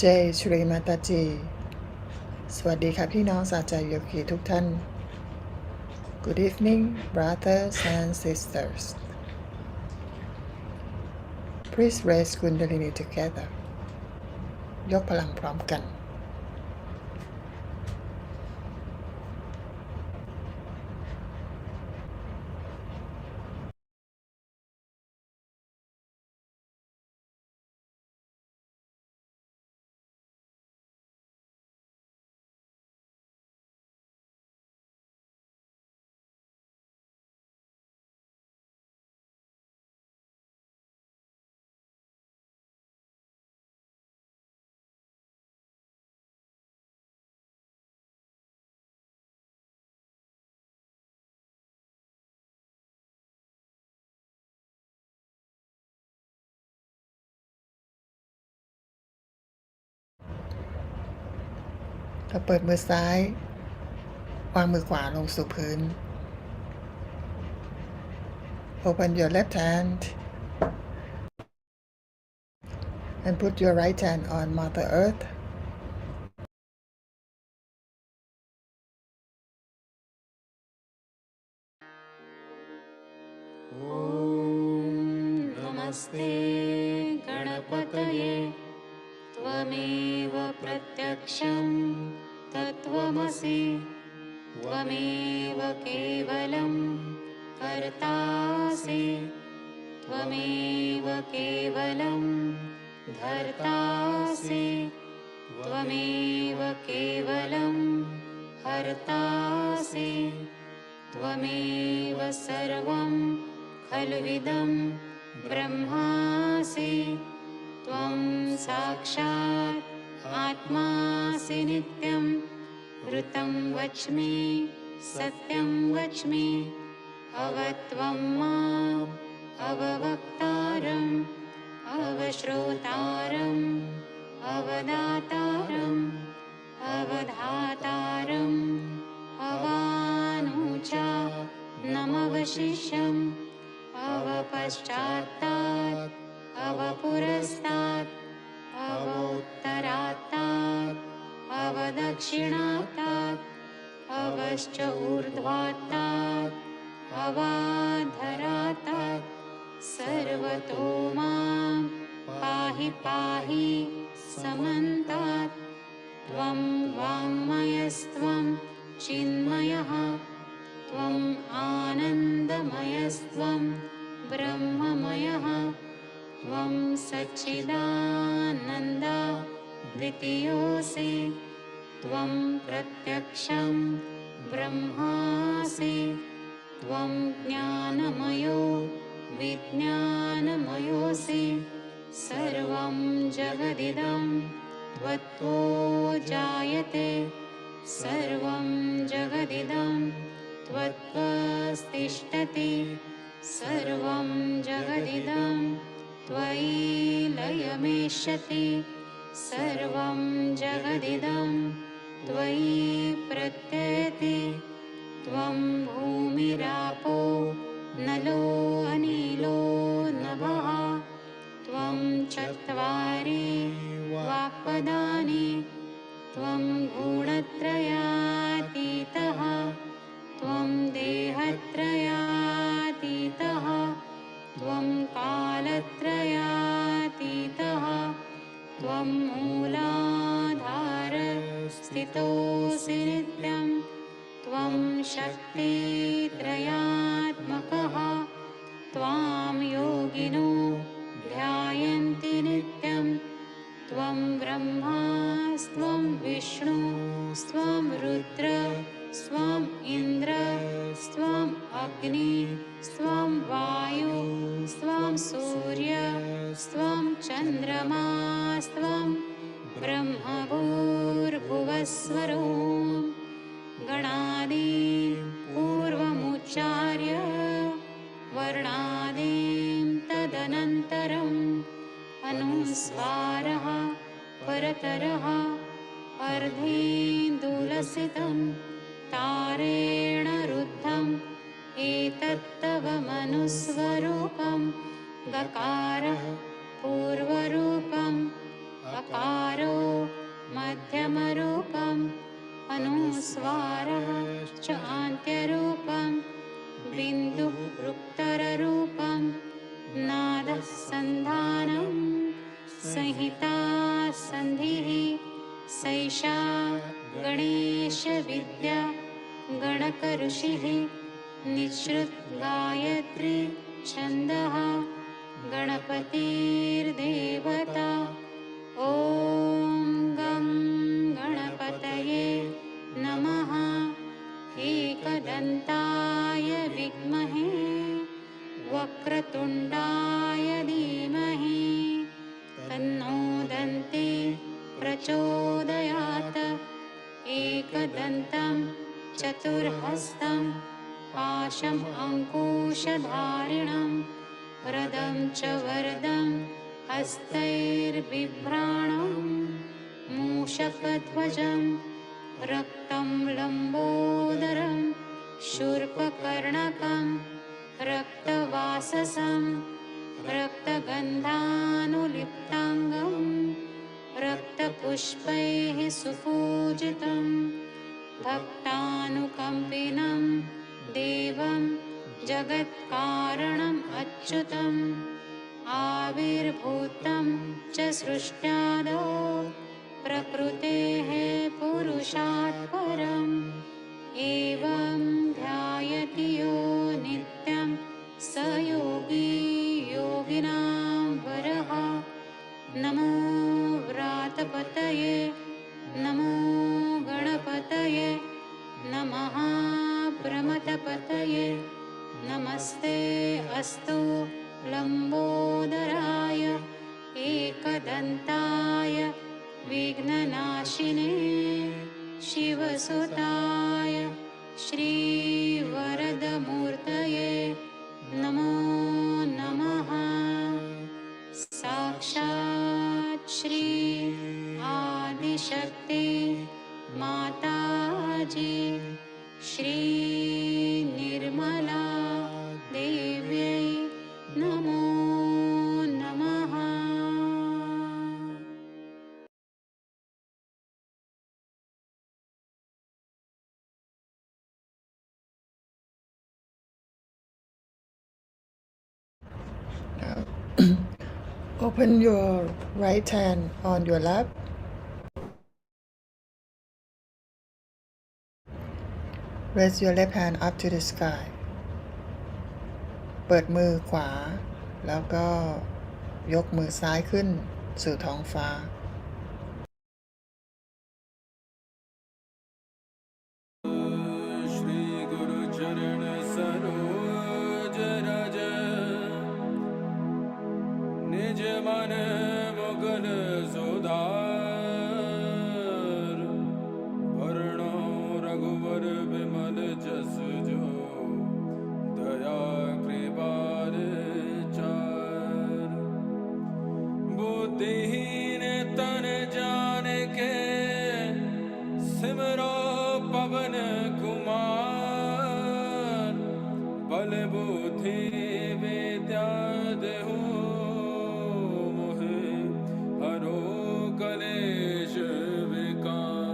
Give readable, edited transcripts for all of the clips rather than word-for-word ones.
เจชรีมาตาจีสวัสดีค่ะพี่น้องสาจายโยคีทุกท่าน Good evening brothers and sisters Please raise Kundalini together ยกพลังพร้อมกันเราเปิดมือซ้ายวางมือขวาลงสู่พื้น Open your left hand and put your right hand on Mother Earth नमस्ते गणपतये त्वमेव प्रत्यक्षं तत्त्वमसि त्वमेव केवलं कर्तासि त्वमेव केवलं धर्तासि त्वमेव केवलं हर्तासि त्वमेव सर्वं खल्विदं ब्रह्मासि त्वं साक्षात् आत्मासि नित्यं ऋतं वच्मि सत्यं वच्मि अवत्वं माम् अववक्तारम् अवश्रोतारम् अवदातारम् अवधातारम् अवानुचा नमवशिष्यम् अवपश्चात्तात् अवपुरस्तात् अवोत्तरात्तात् अवदक्षिणात्तात् अवश्च ऊर्ध्वात्तात् अवाधरात्तात् सर्वतो मां पाहि पाहि समन्तात् त्वं वाङ्मयस्त्वं चिन्मयः त्वम् आनन्दमयस्त्वं ब्रह्ममयः त्वं सच्चिदानन्द द्वितीयोऽसि त्वं प्रत्यक्षं ब्रह्मासि त्वं ज्ञानमयो विज्ञानमयोऽसि सर्वं जगदिदं त्वत्तो जायते सर्वं जगदिदं त्वत्त्वस्तिष्ठति सर्वं जगदिदं त्वयि लयमेष्यति सर्वं जगदिदं त्वयि प्रत्ययति त्वं भूमिरापो नलो अनिलो नभः त्वं चत्वारि वाक्पदानि त्वं गुणत्रयातीतः त्वं देहत्रयातीतः त्वं कालत्रयातीतः त्वं मूलाधारस्थितोऽसि नित्यं त्वं शक्तित्रयात्मकः त्वां योगिनो ध्यायन्ति नित्यं त्वं ब्रह्मास्त्वं विष्णुस्त्वं रुद्र स्वं इन्द्र स्वं अग्नि स्वं वायु स्वं सूर्य स्वं चन्द्रमा स्वं ब्रह्मभूर्भुवस्वरो गणादीं पूर्वमुच्चार्य वर्णादीं तदनन्तरम् अनुस्वारः परतरः अर्धेन्दुलसितं तारेण रुद्धम् एतत्तव मनुस्वरूपं गकारः पूर्वरूपम् अकारो ऋषिः निःसृत गायत्री छन्दः गणपतिर्देवता ॐ गं गणपतये नमः एकदन्ताय विद्महे वक्रतुण्डाय धीमहि तन्नो दन्ती प्रचोदयात् एकदन्तं चतुर्हस्तं पाशम् अङ्कुशधारिणं रदं च वरदं हस्तैर्बिभ्राणं मूषकध्वजं रक्तं लम्बोदरं शूर्पकर्णकं रक्तवाससं रक्तगन्धानुलिप्ताङ्गं रक्तपुष्पैः सुपूजितं भक्तानुकम्पिनं देवं जगत्कारणम् अच्युतम् आविर्भूतं च सृष्ट्यादौ प्रकृतेः पुरुषात् परम् एवं ध्यायति यो नित्यं स योगी योगिनां वरः नमो व्रातपतये नमो गणपतये नमः प्रमथपतये नमस्ते अस्तु लम्बोदराय एकदन्ताय विघ्ननाशिने शिवसुताय श्रीवरदमूर्तये नमो नमः साक्षात् श्री आदिशक्ति माताजी श्री निर्मला देव्यै नमो नमः। Now, open your right hand on your lap. Raise your left hand up to the sky. เปิดมือขวาแล้วก็ยกมือซ้ายขึ้นสู่ท้องฟ้า Shri गुरु चरण सरोज रज निज मन मुकुर सुधार वर्णो रघुवर विमल जस जो दया कृपाल चार बुद्धिहीन तन जान के सिमरो पवन कुमार बल बुद्धि विद्या देहु मोहे हरो कलेश विकार।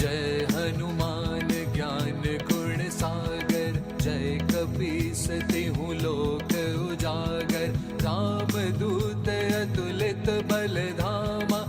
जय हनुमान ज्ञान गुण सागर जय कपीस तिहु लोक उजागर राम दूत अतुलित बल धामा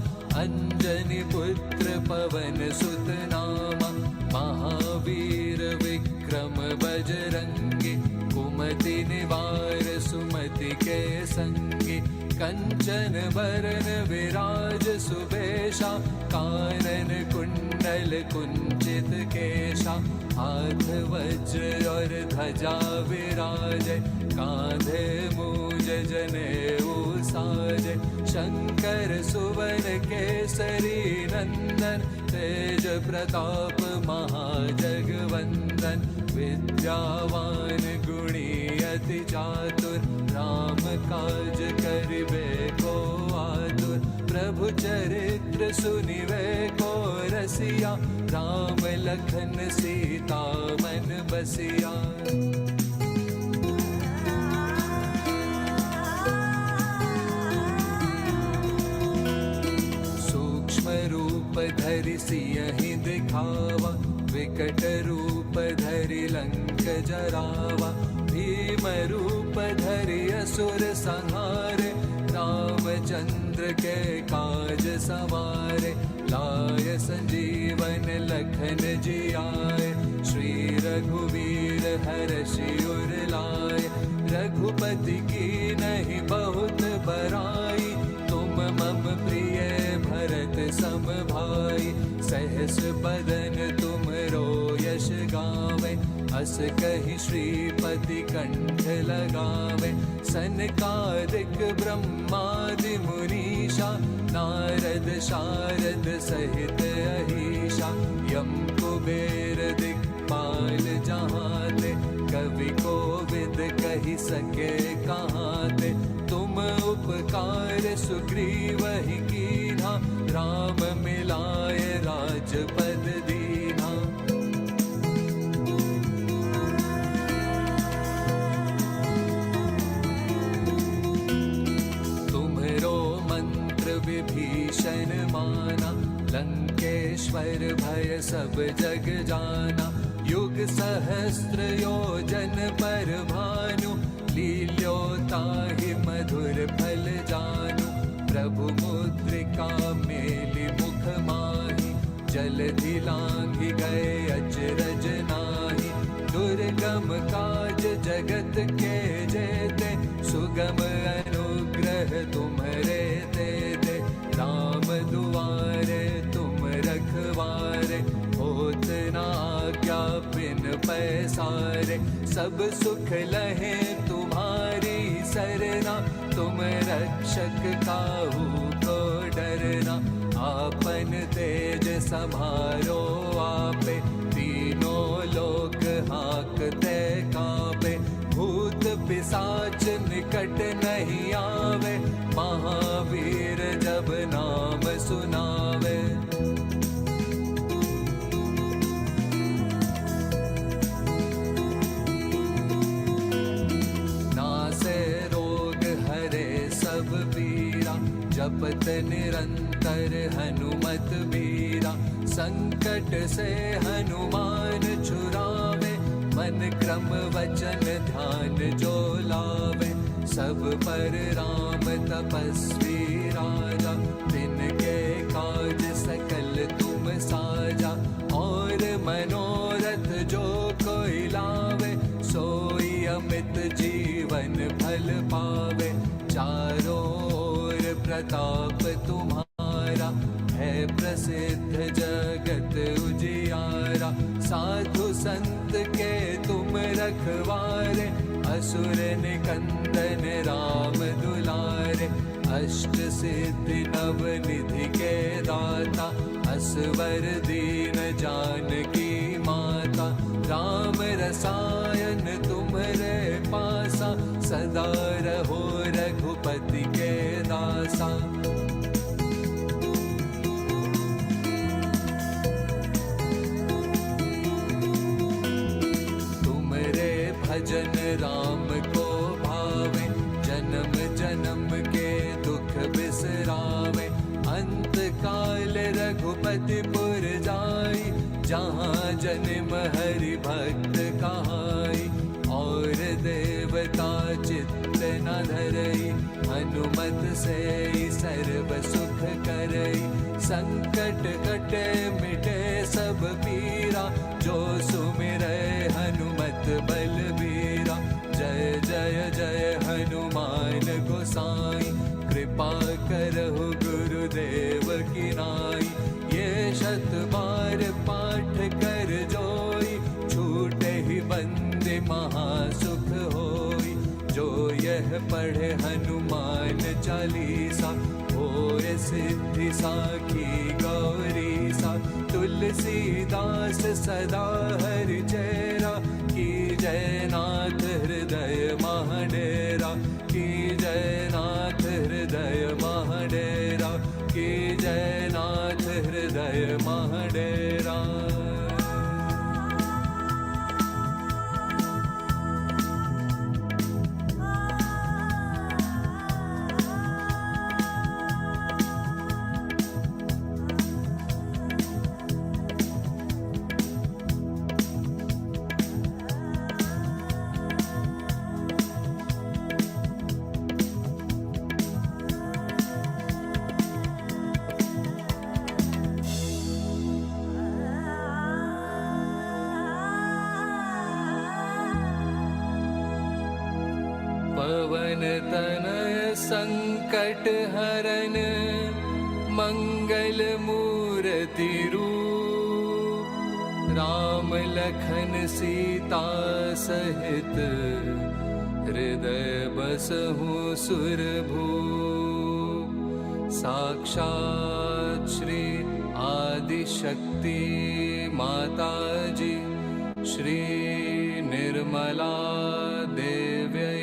अंजनी पुत्र पवन सुत नामा महावीर विक्रम बजरंगी कुमति निवार सुमति के संगी कंचन बरन विराज सुबेशा कानन कुंडल कुंचित केशा हाथ वज्र और ध्वजा विराजय कांधे मूज जनेऊ साजय शंकर सुवन केसरी नंदन तेज प्रताप महाजगवंदन विद्यावान गुणी अति चातुर राम काज करिबे को आतुर प्रभु चरित्र सुनिबे को रसिया राम लखन सीता मन बसिया। सूक्ष्म रूप धरि सियहि दिखावा विकट रूप धरि कलंक जरावा। भीम रूप धरि असुर संहारे, रामचंद्र के काज सवारे। लाय संजीवन लखन जियाए, श्री रघुवीर हर्षि उर लाए। रघुपति की नहीं बहुत बड़ाई, तुम मम प्रिय भरत सम भाई। सहस बदन तुमरो यश गावे, अस कहि श्रीपति कंठ लगावे। सनकादिक ब्रह्मादि मुनीषा, नारद शारद सहित अहीशा। यम कुबेर दिक्पाल जहाँ ते, कवि कोविद कहि सके कहाँ ते। तुम उपकार सुग्रीवहि कीन्हा, राम मिलाए राजपद दीन्हा। तुम्हरो मंत्र विभीषण माना, लंकेश्वर भय सब जग जाना। युग सहस्त्र योजन पर भानु, लील्योताहि मधुर फल जानू। प्रभु मुद्रिका मेलि मुख माहि, जलधि लांघि गए अचरज नाही। दुर्गम काज जगत के जेते, सुगम अनुग्रह तुम्हरे तेते। राम दुआरे तुम रखवारे, होत न आज्ञा बिन पैसारे। सब सुख लहे तुम्हारी सरना, तुम रक्षक काहू को डरना। आपन तेज समारो आपे, तीनों लोक हांकते कांपे। भूत पिशाच निकट नहीं आवे, महावीर जब नाम सुनावे। नासे रोग हरे सब पीरा, जपत निरंतर हनुमत बीरा। संकट से हनुमान छुड़ावे, मन क्रम वचन ध्यान जो लावे। सब पर राम तपस्वी राजा, तिनके काज सकल तुम साजा। और मनोरथ जो कोई लावे, सोई अमित जीवन फल पावे। चारों ओर प्रताप तुम्हारा, है प्रसिद्ध जगत उजियारा। साधु संत के तुम रखवारे, असुर निकंदन राम दुलारे। अष्ट सिद्धि नव निधि के दाता, असवर दीन जानकी माता। राम रसायन तुम्हरे पासा, सदा रहो रघुपति के दासा। भजन राम को भावे, जन्म जन्म के दुख बिसरावे। अंत काल रघुपति पुर जाई, जहाँ जन्म हरि भक्त कहाई। और देवता चित्त न धरई, हनुमत से सर्व सुख करई। संकट कटे मिटे सब पीरा, जो सुमिरै हनुमत बलबीरा। जय जय जय हनुमान गोसाई, कृपा करहु गुरुदेव की नाई। ये शत बार पाठ कर जोई, छूटे ही बंदे महासुख होई। जो यह पढ़े हनुमान चालीसा, होए सिद्धि साखी गौरी सा। तुलसीदास सदा हरि चेरा, की जय नाथ हृदय महाडेरा। की जय नाथ हृदय महाडेरा, की जय नाथ हृदय महाडेरा। पवन तनय संकट हरन मंगल मूर्ति रूप राम लखन सीता सहित हृदय बसहु सुरभूप साक्षात् श्री आदिशक्ति माता जी श्री निर्मला देव्यै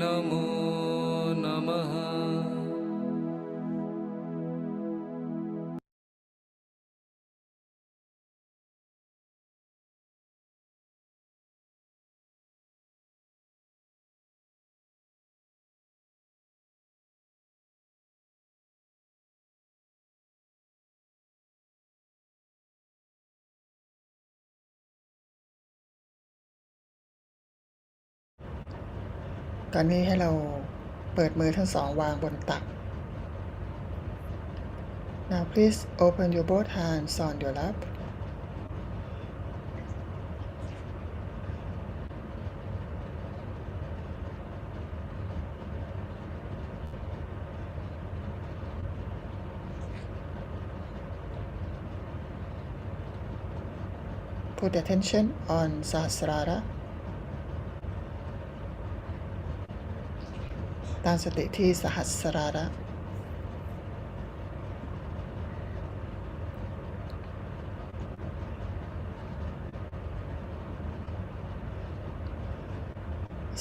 नमो नमः।ตอนนี้ให้เราเปิดมือทั้งสองวางบนตัก Now please open your both hands on your lap. Put attention on Sahasrara. ตั้งสติที่สหัสราระ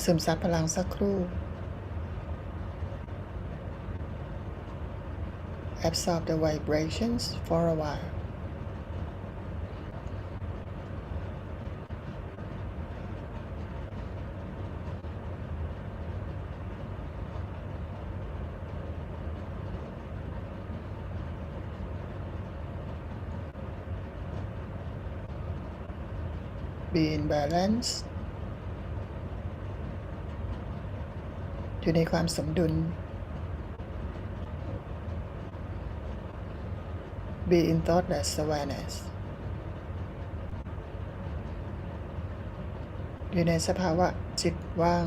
ซึมซับพลังสักครู่ Absorb the vibrations for a while. Be in balance อยู่ในความสมดุล Be in thoughtless awareness อยู่ในสภาวะจิตว่าง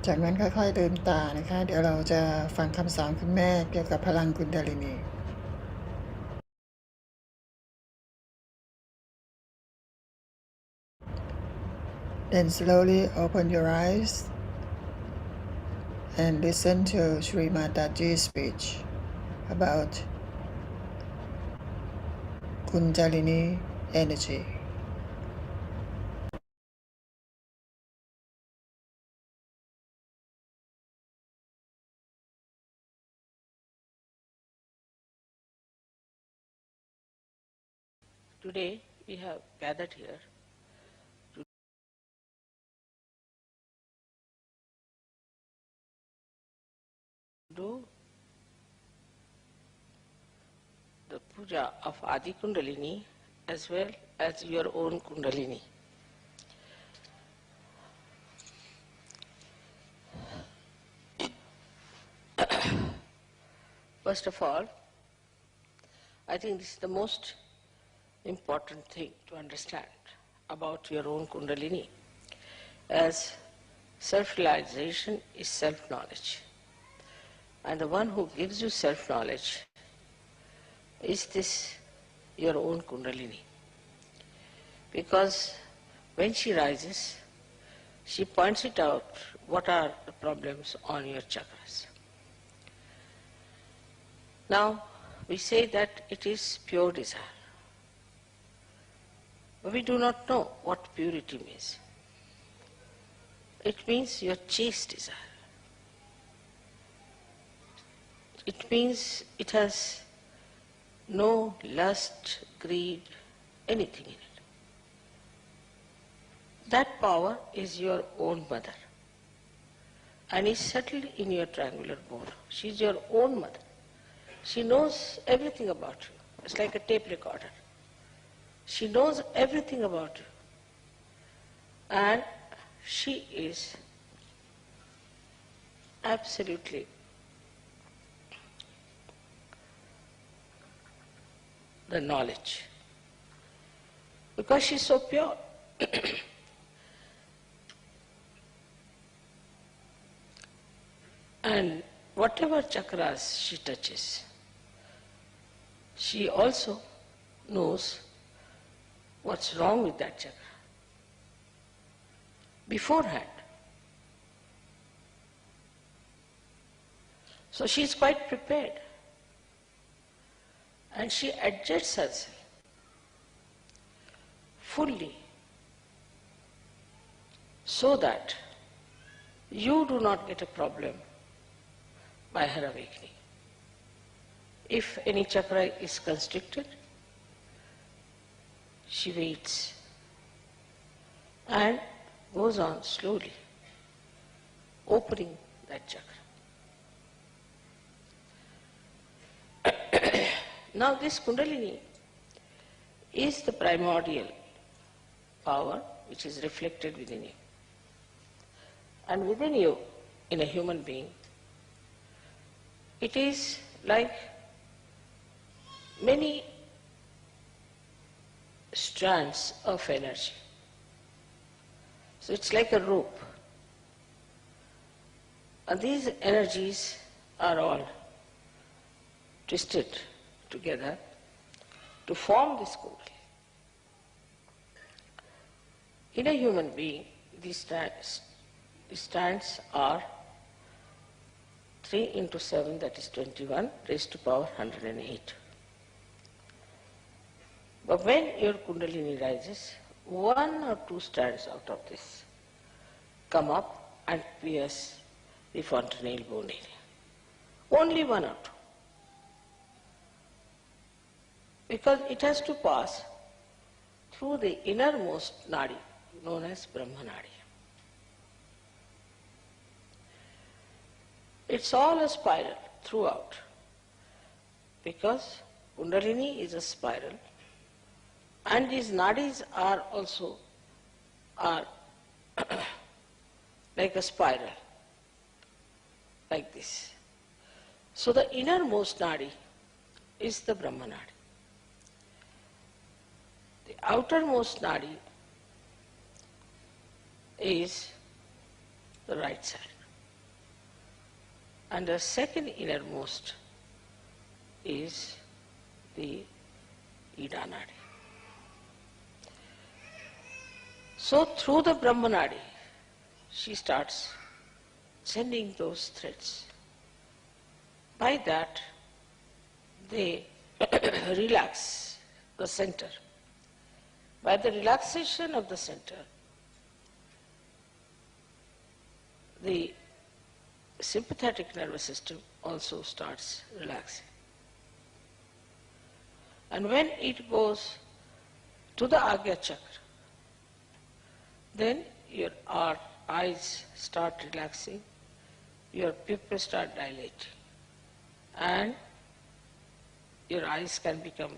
จากนั้นค่อยๆลืมตานะคะเดี๋ยวเราจะฟังคำสอนคุณแม่เกี่ยวกับพลังกุนดาลินี Then slowly open your eyes and listen to Sri Mataji's speech about Kundalini energy. Today we have gathered here to do the puja of Adi Kundalini as well as your own Kundalini. First of all, I think this is the most important thing to understand about your own Kundalini, as self-realization is self-knowledge. And the one who gives you self-knowledge is this your own Kundalini. Because when she rises, she points it out what are the problems on your chakras. Now, we say that it is pure desire. But we do not know what purity means. It means your chaste desire. It means it has no lust, greed, anything in it. That power is your own mother and is settled in your triangular bone. She is your own mother. She knows everything about you. It's like a tape recorder. She knows everything about you. And she is absolutely the knowledge. Because she's so pure. And whatever chakras she touches, she also knows what's wrong with that chakra beforehand. So she is quite prepared. And she adjusts herself fully so that you do not get a problem by her awakening. If any chakra is constricted, she waits and goes on slowly opening that chakra. Now this Kundalini is the primordial power which is reflected within you. And within you, in a human being, it is like many strands of energy. So it's like a rope. And these energies are all twisted together to form this Kundalini. In a human being, these strands are 3 into 7, that is 21, raised to power 108. But when your Kundalini rises, 1 or 2 strands out of this come up and pierce the fontanelle bone area. Only 1 or 2. Because it has to pass through the innermost nadi, known as Brahma Nadi. It's all a spiral throughout, because Kundalini is a spiral, and these nadis are also like a spiral, like this. So the innermost nadi is the Brahma Nadi. The outermost nadi is the right side. And the second innermost is the Ida Nadi. So through the Brahma Nadi, she starts sending those threads. By that, they relax the center. By the relaxation of the center, the sympathetic nervous system also starts relaxing. And when it goes to the Agya chakra, then your eyes start relaxing, your pupils start dilating, and your eyes can become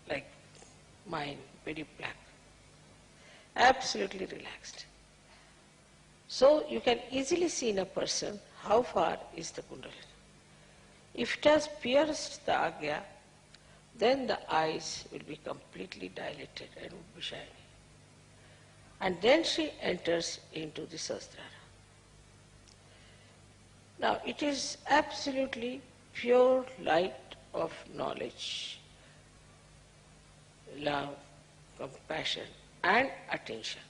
like mine, very black, absolutely relaxed. So you can easily see in a person how far is the Kundalini. If it has pierced the Agya, then the eyes will be completely dilated and will be shining. And then she enters into the Sahasrara. Now it is absolutely pure light of knowledge, love, compassion and attention.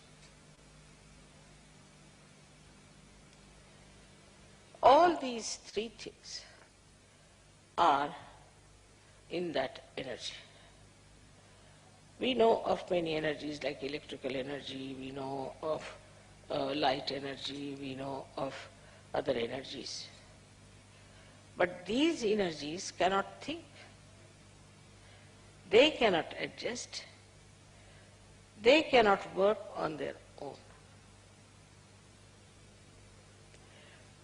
All these 3 things are in that energy. We know of many energies like electrical energy, we know of light energy, we know of other energies. But these energies cannot think. They cannot adjust. They cannot work on their own.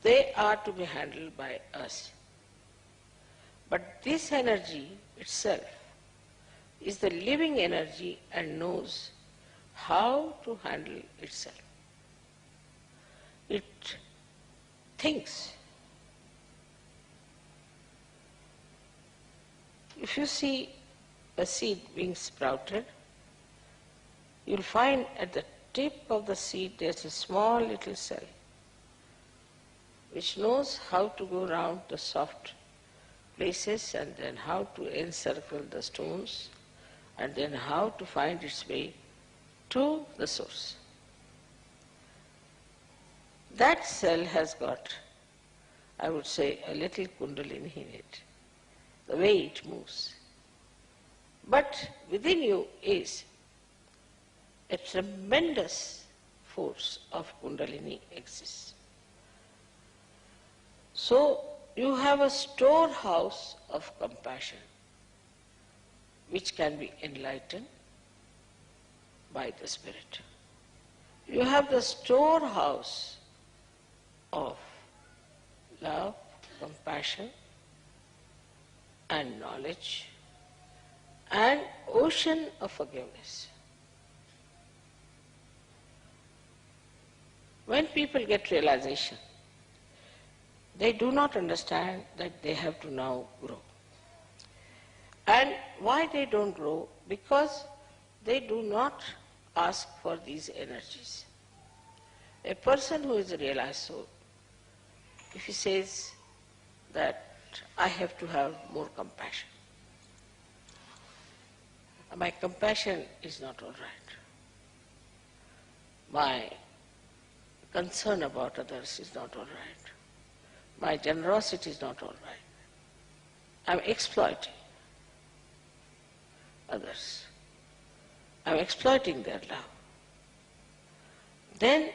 They are to be handled by us. But this energy itself is the living energy and knows how to handle itself. It thinks. If you see a seed being sprouted, you'll find at the tip of the seed there's a small little cell which knows how to go around the soft places and then how to encircle the stones and then how to find its way to the source. That cell has got, I would say, a little Kundalini in it, the way it moves. But within you is a tremendous force of Kundalini exists. So you have a storehouse of compassion which can be enlightened by the Spirit. You have the storehouse of love, compassion and knowledge and ocean of forgiveness. When people get realization, they do not understand that they have to now grow. And why they don't grow? Because they do not ask for these energies. A person who is a realized soul, if he says that I have to have more compassion, my compassion is not all right. My concern about others is not all right. My generosity is not all right. I'm exploiting others. I'm exploiting their love. Then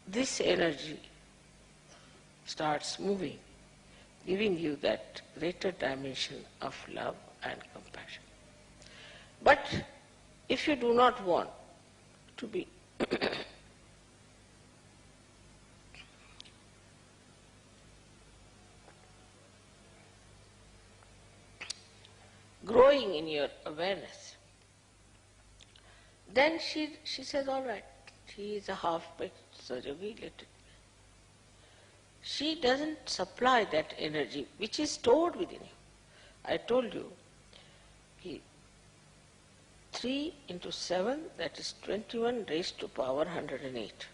this energy starts moving, giving you that greater dimension of love and compassion. But if you do not want to be growing in your awareness, then she says, all right, she is a half-baked Sajogi, let it be. She doesn't supply that energy which is stored within you. I told you, 3 into 7, that is 21 raised to power 108.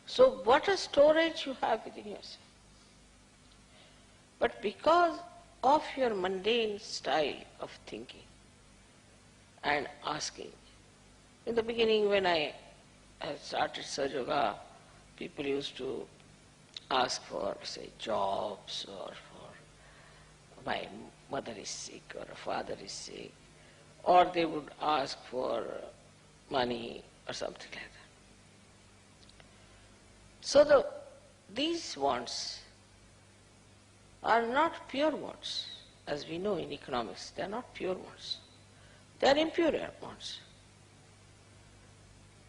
So what a storage you have within yourself. But because of your mundane style of thinking and asking, in the beginning when I started Sahaja Yoga, people used to ask for, say, jobs or for my mother is sick or a father is sick, or they would ask for money or something like that. So these wants are not pure wants. As we know in economics, they are not pure wants. They are impure wants.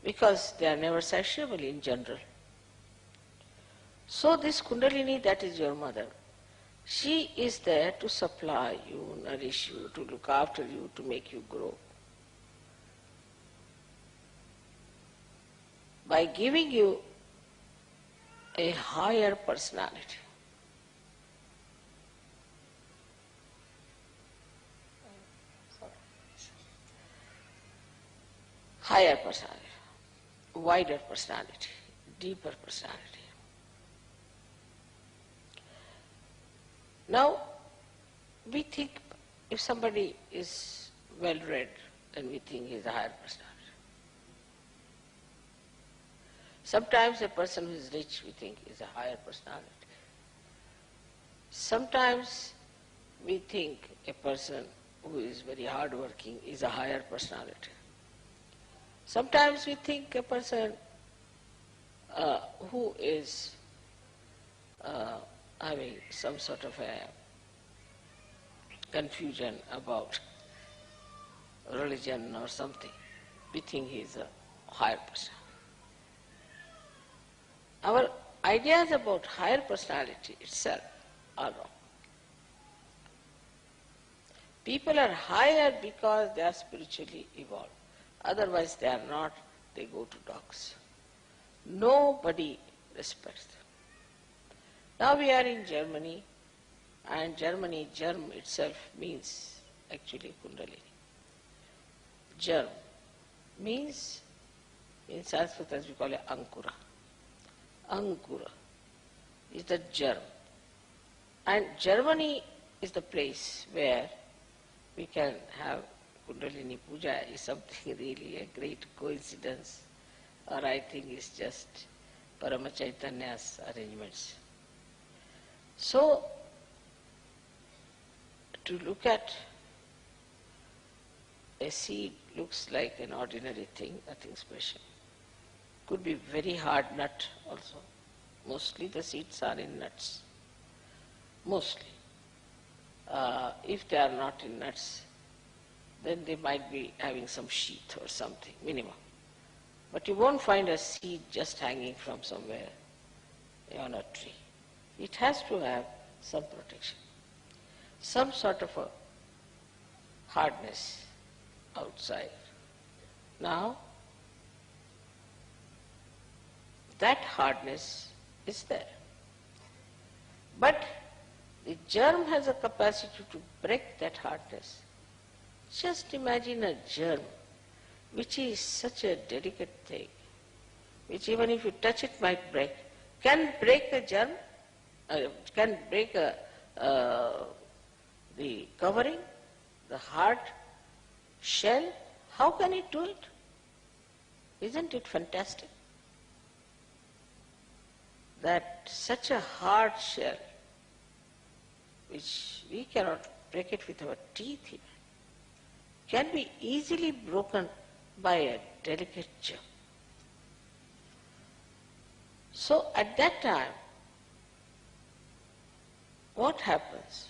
Because they are never satiable in general. So this Kundalini, that is your mother, she is there to supply you, nourish you, to look after you, to make you grow. By giving you a higher personality. Higher personality, wider personality, deeper personality. Now, we think if somebody is well-read, then we think he is a higher personality. Sometimes a person who is rich, we think, is a higher personality. Sometimes we think a person who is very hard-working is a higher personality. Sometimes we think a person who is having some sort of a confusion about religion or something, we think he is a higher person. Our ideas about higher personality itself are wrong. People are higher because they are spiritually evolved. Otherwise they are not, they go to dogs. Nobody respects them. Now we are in Germany, and Germany, germ itself means actually Kundalini. Germ means, in Sanskrit as we call it Ankura. Ankura is the germ. And Germany is the place where we can have Kundalini Puja. Is something really a great coincidence, or I think it's just Parama Chaitanya's arrangements. So, to look at a seed looks like an ordinary thing, nothing special. Could be very hard nut also. Mostly the seeds are in nuts. Mostly. If they are not in nuts, then they might be having some sheath or something, minimum. But you won't find a seed just hanging from somewhere on a tree. It has to have some protection, some sort of a hardness outside. Now, that hardness is there. But the germ has a capacity to break that hardness. Just imagine a germ, which is such a delicate thing, which even if you touch it might break. Can break a germ, can break the covering, the hard shell. How can it do it? Isn't it fantastic? That such a hard shell, which we cannot break it with our teeth even, can be easily broken by a delicate germ. So at that time, what happens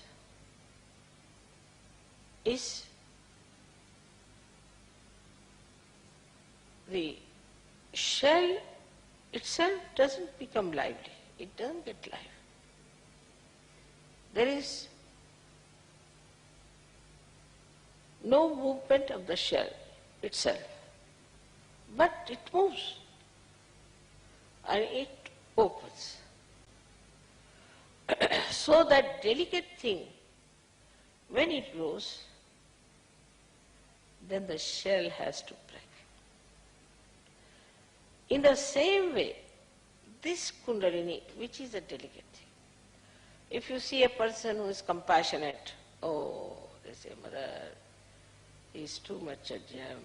is the shell itself doesn't become lively. It doesn't get life. There is no movement of the shell itself, but it moves and it opens. So that delicate thing, when it grows, then the shell has to break. In the same way, this Kundalini, which is a delicate thing, if you see a person who is compassionate, oh, they say, Mother, he's too much a gem,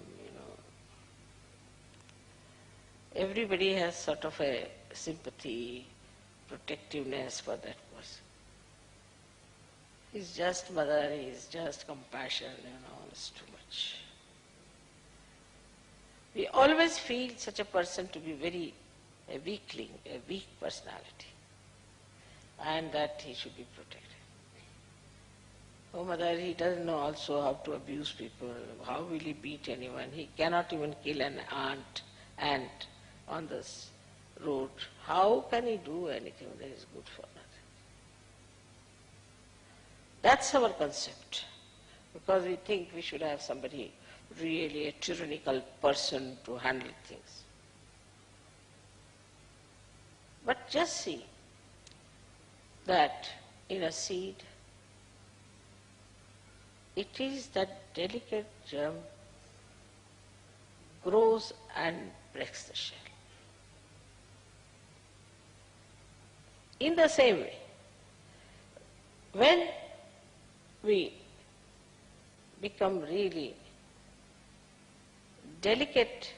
Everybody has sort of a sympathy, protectiveness for that person. He's just Mother, he's just compassion, it's too much. We always feel such a person to be a weakling, a weak personality, and that he should be protected. Oh Mother, he doesn't know also how to abuse people. How will he beat anyone? He cannot even kill an ant on this road. How can he do anything that is good for nothing? That's our concept, because we think we should have somebody really a tyrannical person to handle things. But just see that in a seed, it is that delicate germ grows and breaks the shell. In the same way, when we become really delicate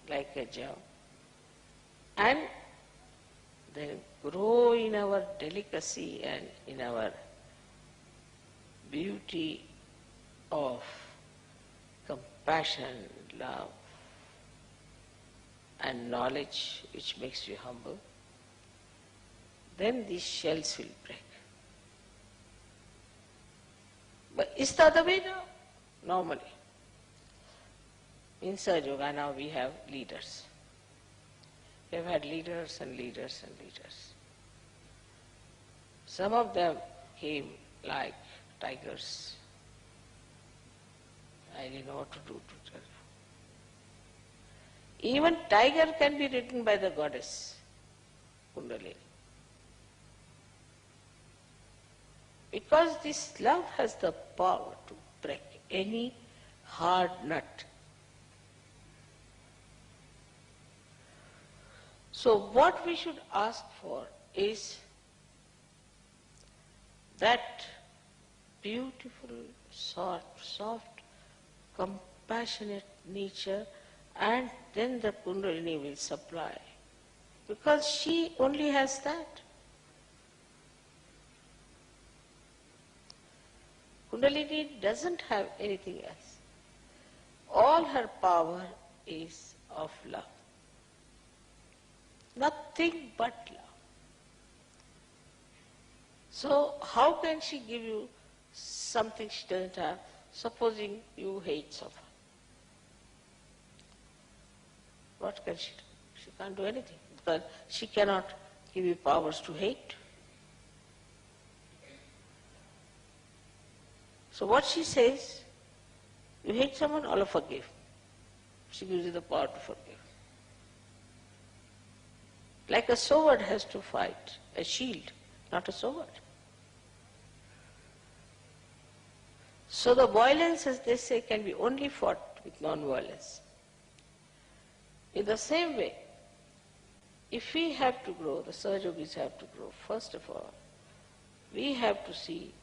like a germ, and then grow in our delicacy and in our beauty of compassion, love, and knowledge which makes you humble, then these shells will break. But is the other way now? Normally. In Sahaja Yoga now we have leaders. They've had leaders and leaders and leaders. Some of them came like tigers. I didn't know what to do to tell you. Even tiger can be ridden by the goddess Kundalini. Because this love has the power to break any hard nut. So what we should ask for is that beautiful, soft, compassionate nature, and then the Kundalini will supply. Because she only has that. Kundalini doesn't have anything else. All her power is of love. Nothing but love. So how can she give you something she doesn't have, supposing you hate someone? What can she do? She can't do anything, because she cannot give you powers to hate. So what she says, you hate someone, Allah forgive. She gives you the power to forgive. Like a sword has to fight, a shield, not a sword. So the violence, as they say, can be only fought with non-violence. In the same way, if we have to grow, the Sahajogis have to grow, first of all, we have to see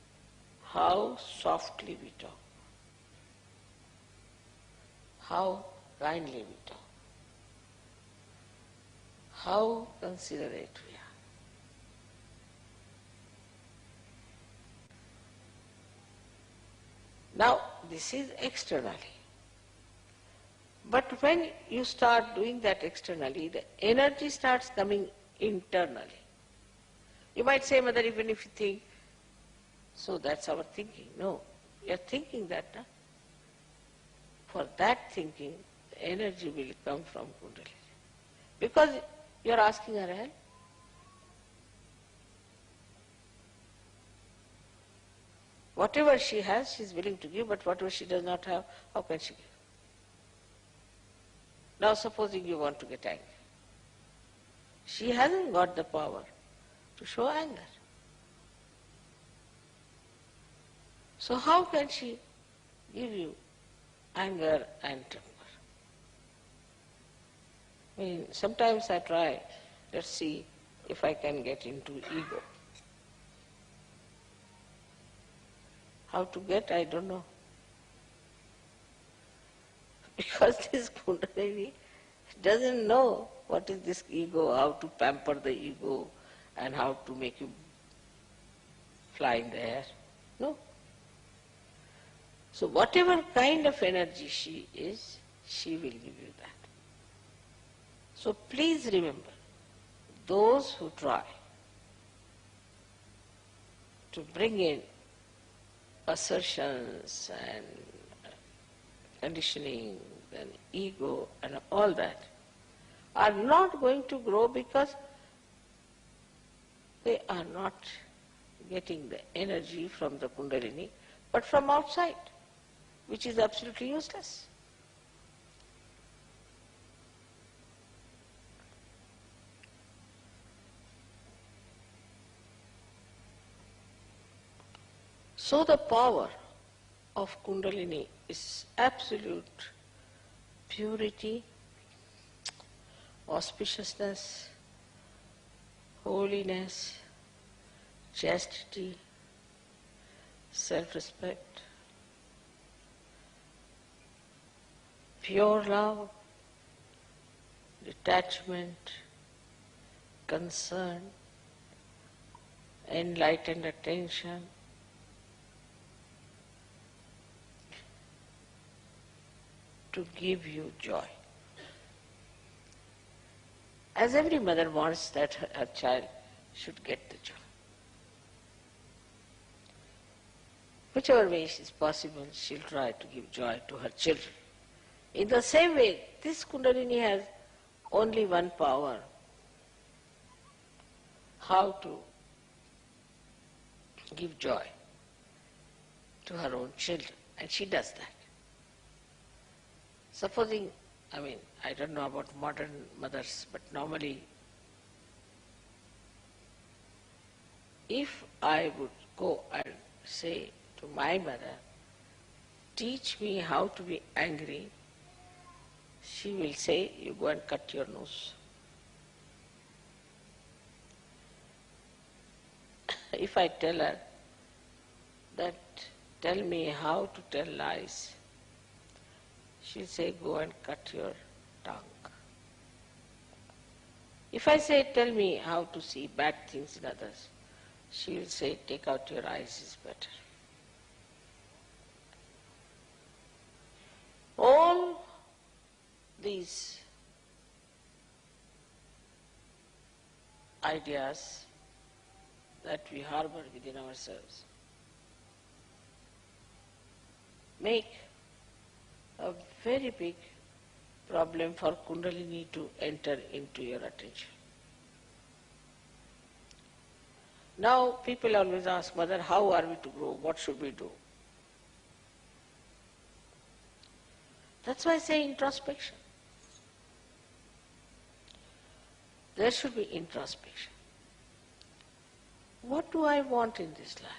how softly we talk, how kindly we talk, how considerate we are. Now, this is externally. But when you start doing that externally, the energy starts coming internally. You might say, Mother, even if you think, so that's our thinking. No, you're thinking that. No? For that thinking, the energy will come from Kundalini. Because you're asking her help. Whatever she has, she's willing to give, but whatever she does not have, how can she give? Now supposing you want to get angry. She hasn't got the power to show anger. So how can she give you anger and temper? I mean, sometimes I try, let's see if I can get into ego. How to get, I don't know. Because this Kundalini doesn't know what is this ego, how to pamper the ego and how to make you fly in the air. No. So whatever kind of energy she is, she will give you that. So please remember, those who try to bring in assertions and conditioning and ego and all that are not going to grow, because they are not getting the energy from the Kundalini, but from outside, which is absolutely useless. So the power of Kundalini is absolute purity, auspiciousness, holiness, chastity, self-respect, pure love, detachment, concern, enlightened attention, to give you joy. As every mother wants that her child should get the joy. Whichever way is possible, she'll try to give joy to her children. In the same way, this Kundalini has only one power, how to give joy to her own children, and she does that. Supposing, I don't know about modern mothers, but normally, if I would go and say to my mother, teach me how to be angry, she will say, you go and cut your nose. If I tell her that, tell me how to tell lies, she'll say, go and cut your tongue. If I say, tell me how to see bad things in others, she will say, take out your eyes is better. All these ideas that we harbor within ourselves make a very big problem for Kundalini to enter into your attention. Now people always ask, Mother, how are we to grow? What should we do? That's why I say introspection. There should be introspection. What do I want in this life?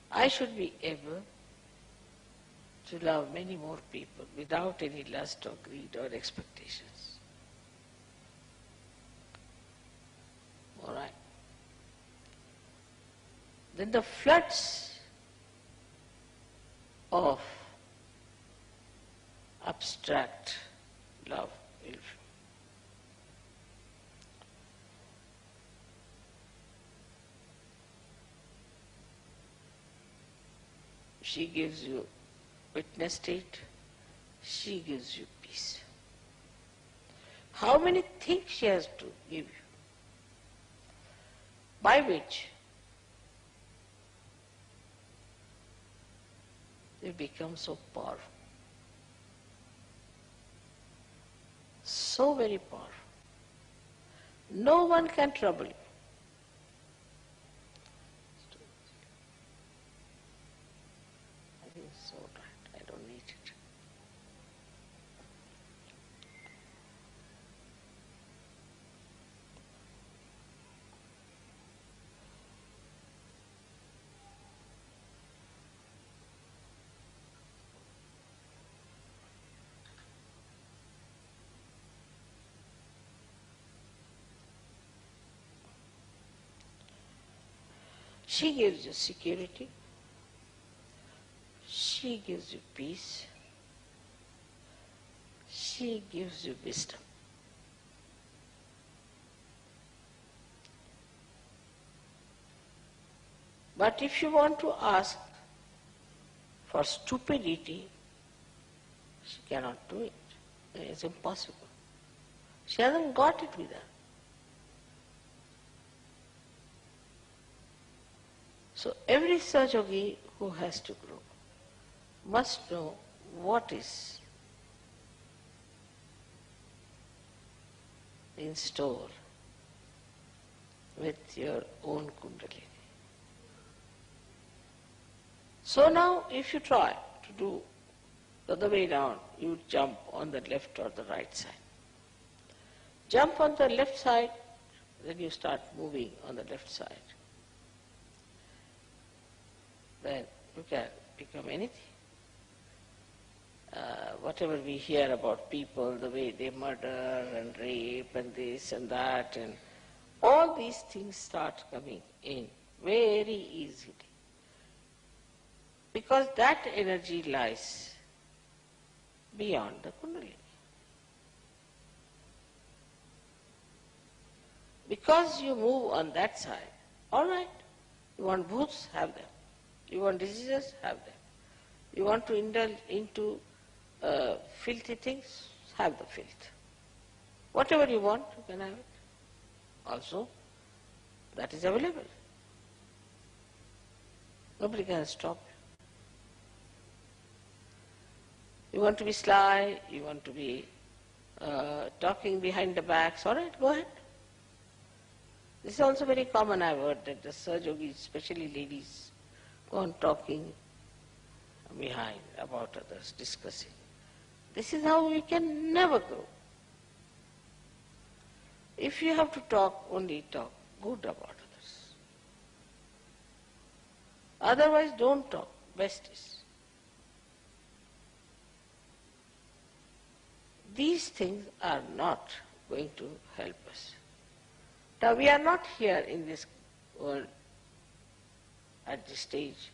I should be able to love many more people without any lust or greed or expectations. All right. Then the floods of abstract love will flow. She gives you witness state, she gives you peace. How many things she has to give you, by which you become so powerful, so very powerful. No one can trouble you. I think it's so right, I don't need it. She gives you security, she gives you peace, she gives you wisdom. But if you want to ask for stupidity, she cannot do it. It's impossible. She hasn't got it with her. So every Sahajogi who has to grow must know what is in store with your own Kundalini. So now if you try to do the other way down, you jump on the left or the right side. Jump on the left side, then you start moving on the left side. Then you can become anything. Whatever we hear about people, the way they murder and rape and this and that, and all these things start coming in very easily. Because that energy lies beyond the Kundalini. Because you move on that side, all right, you want bhoots, have them. You want diseases, have them. You want to indulge into filthy things, have the filth. Whatever you want, you can have it. Also, that is available. Nobody can stop you. You want to be sly, you want to be talking behind the backs, all right, go ahead. This is also very common, I've heard, that the Sahaja Yogis, especially ladies, go on talking behind about others, discussing. This is how we can never grow. If you have to talk, only talk good about others. Otherwise, don't talk. Best is. These things are not going to help us. Now, we are not here in this world at this stage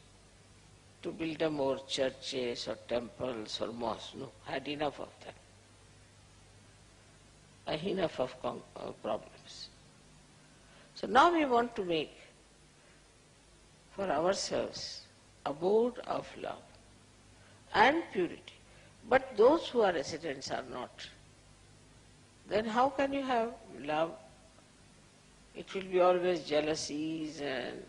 to build more churches or temples or mosques. No, had enough of that. Enough of problems. So now we want to make for ourselves abode of love and purity. But those who are residents are not. Then how can you have love? It will be always jealousies and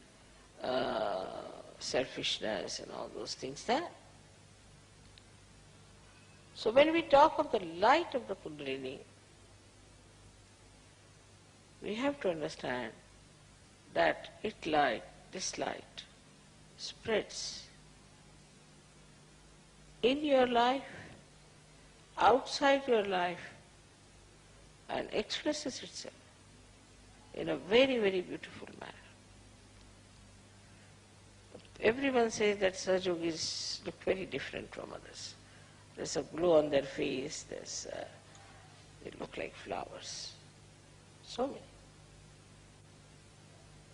selfishness and all those things there. So when we talk of the light of the Kundalini, we have to understand that this light spreads in your life, outside your life, and expresses itself in a very, very beautiful manner. Everyone says that Sahaja Yogis look very different from others. There's a glow on their face, they look like flowers. So many.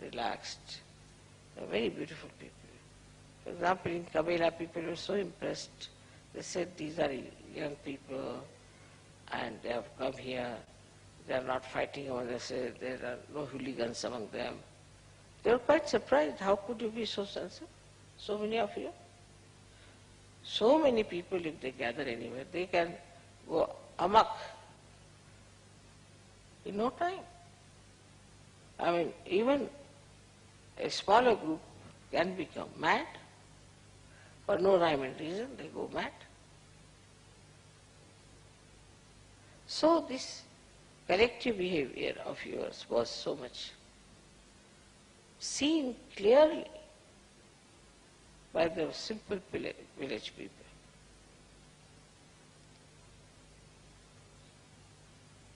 Relaxed. They're very beautiful people. For example, in Kabela, people were so impressed. They said these are young people and they have come here. They are not fighting over. They said there are no hooligans among them. They were quite surprised. How could you be so sensitive? So many of you. So many people, if they gather anywhere, they can go amok in no time. I mean, even a smaller group can become mad. For no rhyme and reason, they go mad. So this collective behavior of yours was so much seen clearly by the simple village people.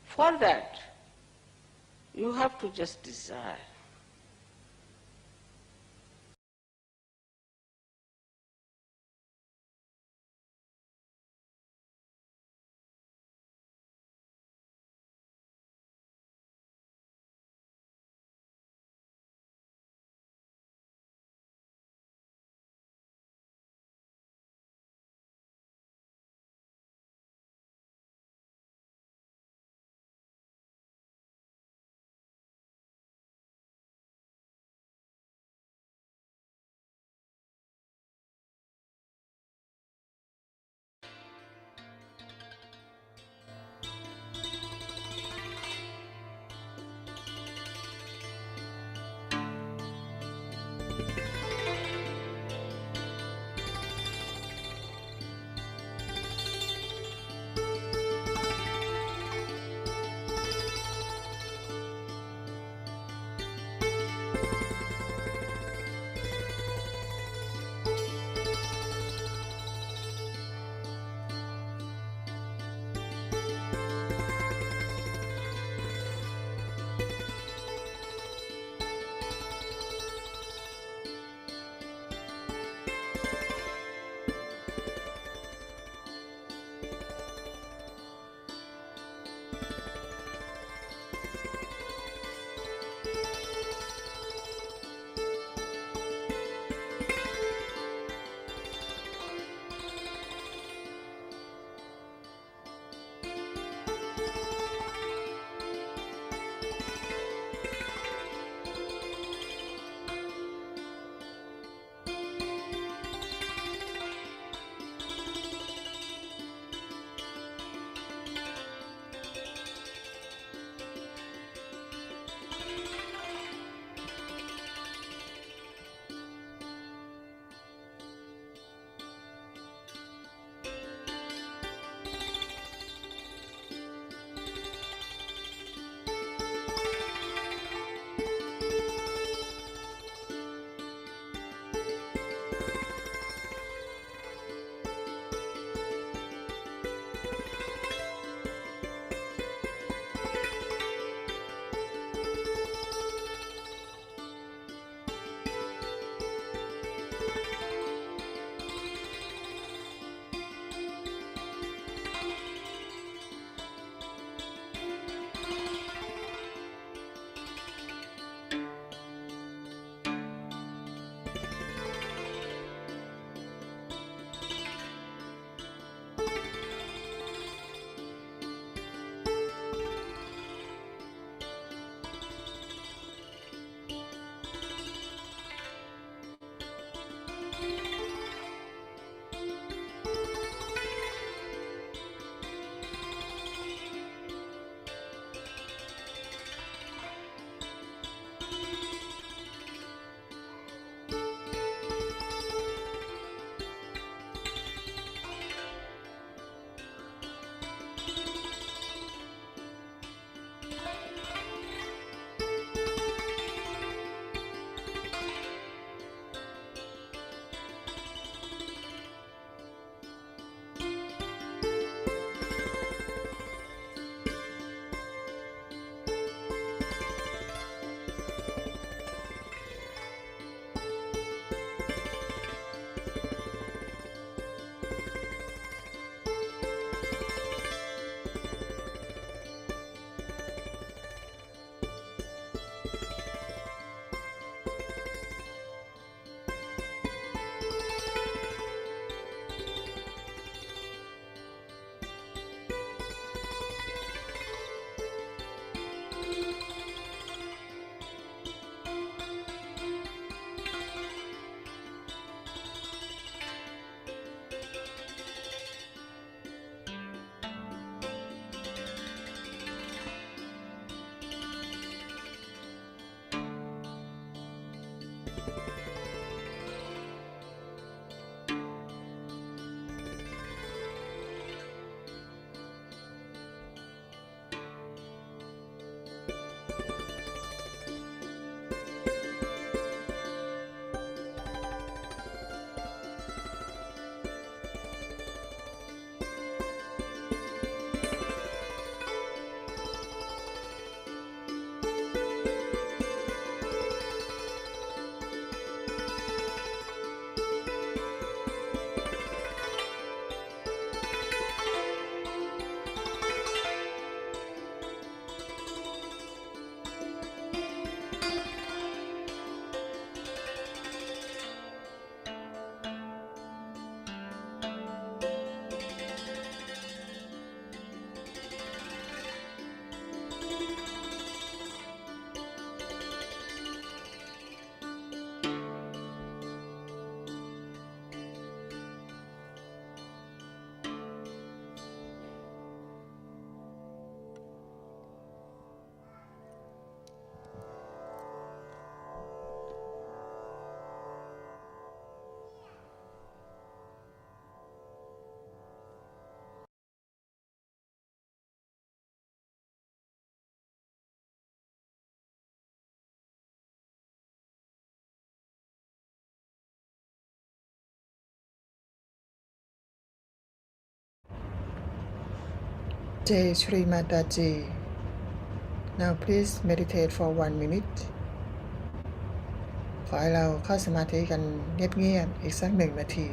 For that, you have to just desire. Jai Shri Mataji. Now please meditate for 1 minute. ขอให้เราเข้าสมาธิกันเงียบๆอีกสัก1 นาที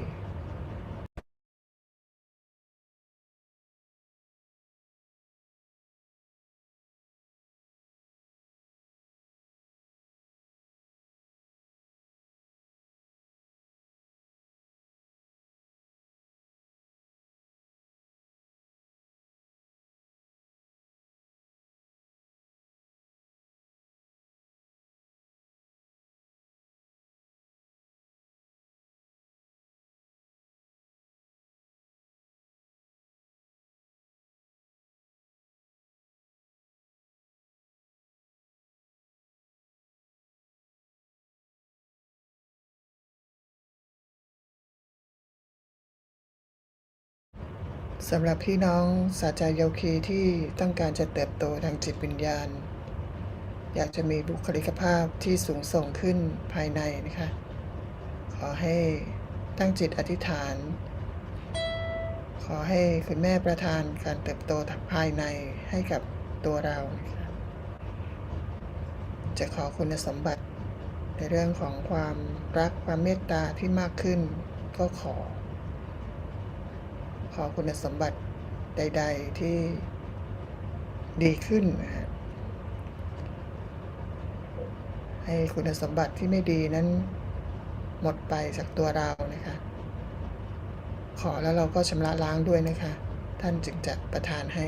สำหรับพี่น้องสาจายโยคีที่ต้องการจะเติบโตทางจิตวิญญาณอยากจะมีบุคลิกภาพที่สูงส่งขึ้นภายในนะคะขอให้ตั้งจิตอธิษฐาน ขอให้คุณแม่ประทานการเติบโตทางภายในให้กับตัวเรานะคะจะขอคุณสมบัติในเรื่องของความรักความเมตตาที่มากขึ้นก็ขอคุณสมบัติใดๆที่ดีขึ้นนะให้คุณสมบัติที่ไม่ดีนั้นหมดไปจากตัวเรานะคะขอแล้วเราก็ชำระล้างด้วยนะคะท่านจึงจะประทานให้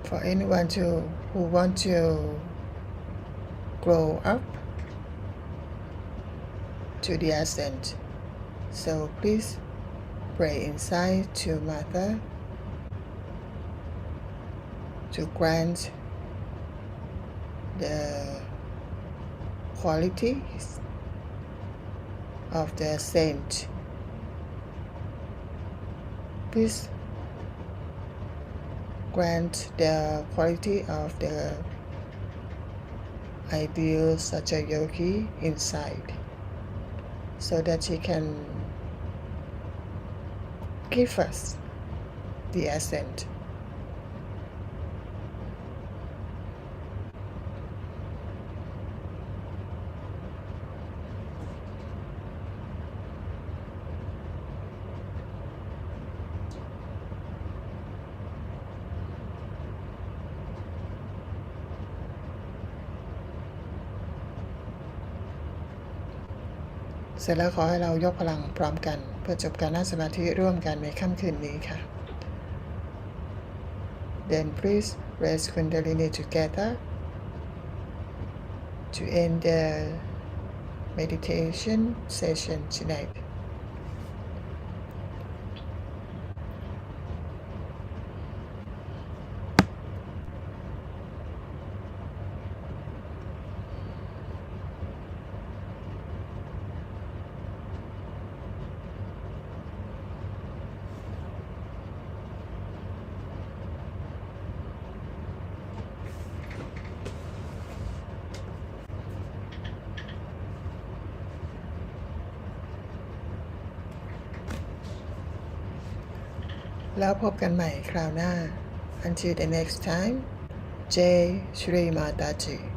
For anyone who want to grow up to the ascent, so please pray inside to Mother to grant the qualities of the saint. Please grant the quality of the ideal such a yogi inside, so that he can give us the ascent.เสร็จแล้วขอให้เรายกพลังพร้อมกันเพื่อจบการนั่งสมาธิร่วมกันในค่ำคืนนี้ค่ะ Then please raise Kundalini together to end the meditation session tonight. แล้วพบกันใหม่คราวหน้า Until the next time Jai Shri Mataji